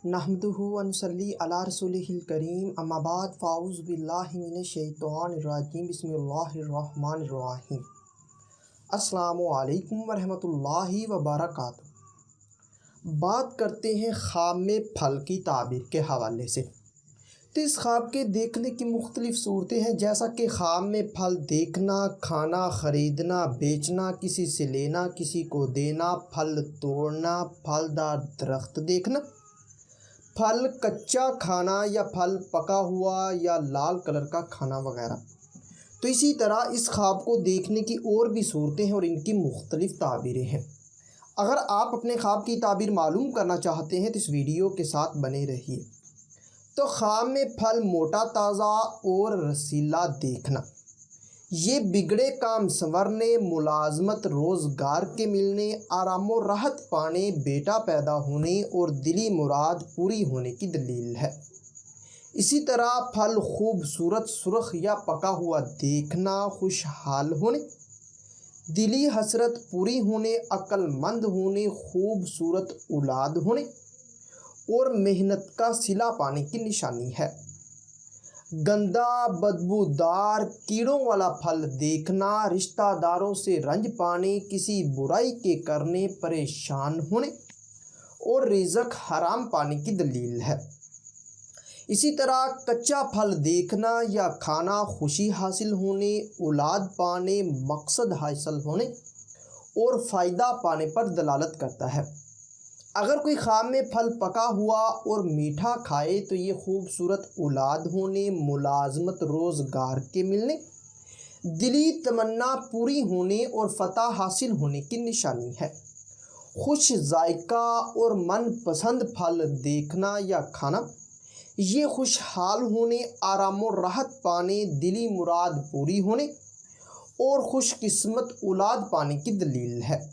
نحمدہ و نصلی علی رسولہ الکریم اما بعد فاعوذ باللہ من الشیطان الرجیم بسم اللہ الرحمن الرحیم۔ السلام علیکم ورحمۃ اللہ وبرکاتہ۔ بات کرتے ہیں خواب میں پھل کی تعبیر کے حوالے سے۔ تو اس خواب کے دیکھنے کی مختلف صورتیں ہیں، جیسا کہ خواب میں پھل دیکھنا، کھانا، خریدنا، بیچنا، کسی سے لینا، کسی کو دینا، پھل توڑنا، پھلدار درخت دیکھنا، پھل کچا کھانا یا پھل پکا ہوا یا لال کلر کا کھانا وغیرہ۔ تو اسی طرح اس خواب کو دیکھنے کی اور بھی صورتیں ہیں اور ان کی مختلف تعبیریں ہیں۔ اگر آپ اپنے خواب کی تعبیر معلوم کرنا چاہتے ہیں تو اس ویڈیو کے ساتھ بنے رہیے۔ تو خواب میں پھل موٹا تازہ اور رسیلا دیکھنا، یہ بگڑے کام سنورنے، ملازمت روزگار کے ملنے، آرام و راحت پانے، بیٹا پیدا ہونے اور دلی مراد پوری ہونے کی دلیل ہے۔ اسی طرح پھل خوبصورت سرخ یا پکا ہوا دیکھنا، خوشحال ہونے، دلی حسرت پوری ہونے، عقل مند ہونے، خوبصورت اولاد ہونے اور محنت کا صلہ پانے کی نشانی ہے۔ گندا بدبودار کیڑوں والا پھل دیکھنا، رشتہ داروں سے رنج پانے، کسی برائی کے کرنے پریشان ہونے اور رزق حرام پانے کی دلیل ہے۔ اسی طرح کچا پھل دیکھنا یا کھانا، خوشی حاصل ہونے، اولاد پانے، مقصد حاصل ہونے اور فائدہ پانے پر دلالت کرتا ہے۔ اگر کوئی خواب میں پھل پکا ہوا اور میٹھا کھائے تو یہ خوبصورت اولاد ہونے، ملازمت روزگار کے ملنے، دلی تمنا پوری ہونے اور فتح حاصل ہونے کی نشانی ہے۔ خوش ذائقہ اور من پسند پھل دیکھنا یا کھانا، یہ خوشحال ہونے، آرام و راحت پانے، دلی مراد پوری ہونے اور خوش قسمت اولاد پانے کی دلیل ہے۔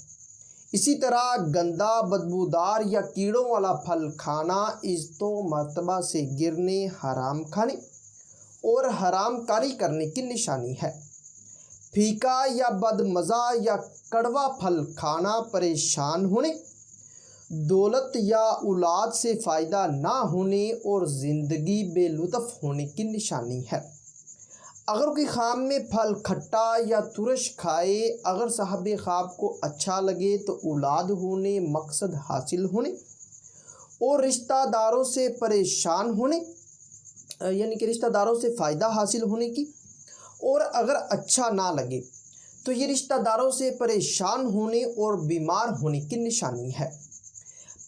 اسی طرح گندا بدبودار یا کیڑوں والا پھل کھانا، عزت و مرتبہ سے گرنے، حرام کھانے اور حرام کاری کرنے کی نشانی ہے۔ پھیکا یا بد مزہ یا کڑوا پھل کھانا، پریشان ہونے، دولت یا اولاد سے فائدہ نہ ہونے اور زندگی بے لطف ہونے کی نشانی ہے۔ اگر کوئی خواب میں پھل کھٹا یا ترش کھائے، اگر صاحب خواب کو اچھا لگے تو اولاد ہونے، مقصد حاصل ہونے اور رشتہ داروں سے پریشان ہونے، یعنی کہ رشتہ داروں سے فائدہ حاصل ہونے کی، اور اگر اچھا نہ لگے تو یہ رشتہ داروں سے پریشان ہونے اور بیمار ہونے کی نشانی ہے۔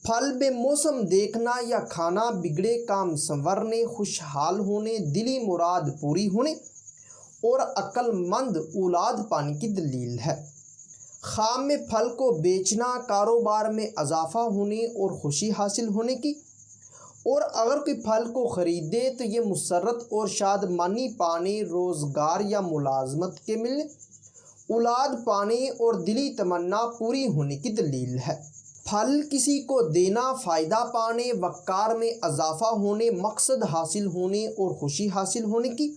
پھل بے موسم دیکھنا یا کھانا، بگڑے کام سنورنے، خوشحال ہونے، دلی مراد پوری ہونے اور عقل مند اولاد پانے کی دلیل ہے۔ خواب میں پھل کو بیچنا، کاروبار میں اضافہ ہونے اور خوشی حاصل ہونے کی، اور اگر کوئی پھل کو خریدے تو یہ مسرت اور شادمانی پانے، روزگار یا ملازمت کے ملنے، اولاد پانے اور دلی تمنا پوری ہونے کی دلیل ہے۔ پھل کسی کو دینا، فائدہ پانے، وقار میں اضافہ ہونے، مقصد حاصل ہونے اور خوشی حاصل ہونے کی،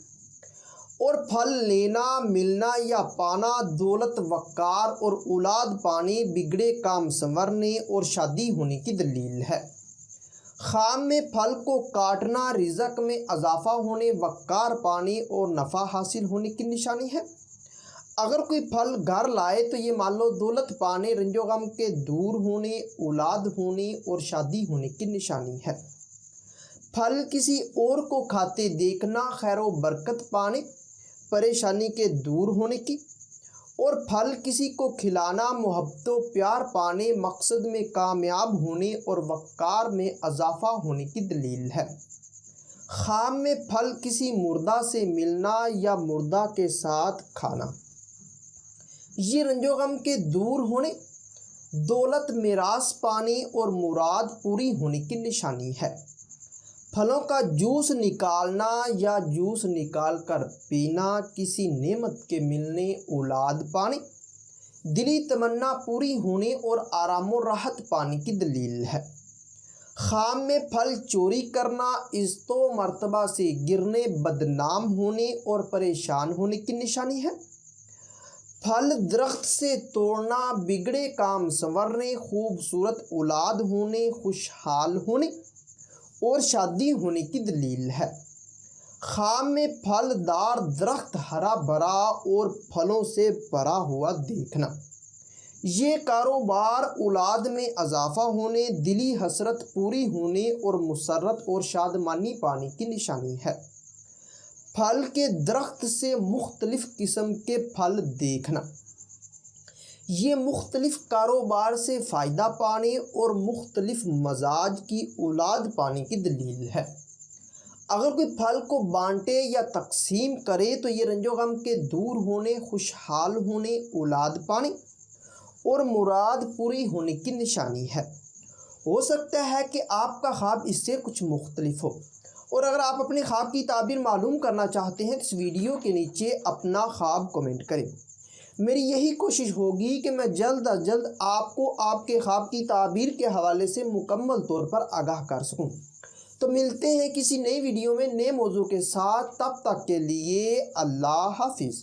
اور پھل لینا، ملنا یا پانا، دولت، وقار اور اولاد پانے، بگڑے کام سنورنے اور شادی ہونے کی دلیل ہے۔ خواب میں پھل کو کاٹنا، رزق میں اضافہ ہونے، وقار پانے اور نفع حاصل ہونے کی نشانی ہے۔ اگر کوئی پھل گھر لائے تو یہ مال و دولت پانے، رنج و غم کے دور ہونے، اولاد ہونے اور شادی ہونے کی نشانی ہے۔ پھل کسی اور کو کھاتے دیکھنا، خیر و برکت پانے، پریشانی کے دور ہونے کی، اور پھل کسی کو کھلانا، محبت و پیار پانے، مقصد میں کامیاب ہونے اور وقار میں اضافہ ہونے کی دلیل ہے۔ خواب میں پھل کسی مردہ سے ملنا یا مردہ کے ساتھ کھانا، یہ رنج و غم کے دور ہونے، دولت میراث پانے اور مراد پوری ہونے کی نشانی ہے۔ پھلوں کا جوس نکالنا یا جوس نکال کر پینا، کسی نعمت کے ملنے، اولاد پانے، دلی تمنا پوری ہونے اور آرام و راحت پانے کی دلیل ہے۔ خواب میں پھل چوری کرنا، عزت و مرتبہ سے گرنے، بدنام ہونے اور پریشان ہونے کی نشانی ہے۔ پھل درخت سے توڑنا، بگڑے کام سنورنے، خوبصورت اولاد ہونے، خوشحال ہونے اور شادی ہونے کی دلیل ہے۔ خواب میں پھل دار درخت ہرا بھرا اور پھلوں سے بھرا ہوا دیکھنا، یہ کاروبار، اولاد میں اضافہ ہونے، دلی حسرت پوری ہونے اور مسرت اور شادمانی پانے کی نشانی ہے۔ پھل کے درخت سے مختلف قسم کے پھل دیکھنا، یہ مختلف کاروبار سے فائدہ پانے اور مختلف مزاج کی اولاد پانے کی دلیل ہے۔ اگر کوئی پھل کو بانٹے یا تقسیم کرے تو یہ رنج و غم کے دور ہونے، خوشحال ہونے، اولاد پانے اور مراد پوری ہونے کی نشانی ہے۔ ہو سکتا ہے کہ آپ کا خواب اس سے کچھ مختلف ہو، اور اگر آپ اپنے خواب کی تعبیر معلوم کرنا چاہتے ہیں تو اس ویڈیو کے نیچے اپنا خواب کمنٹ کریں۔ میری یہی کوشش ہوگی کہ میں جلد از جلد آپ کو آپ کے خواب کی تعبیر کے حوالے سے مکمل طور پر آگاہ کر سکوں۔ تو ملتے ہیں کسی نئی ویڈیو میں نئے موضوع کے ساتھ، تب تک کے لیے اللہ حافظ۔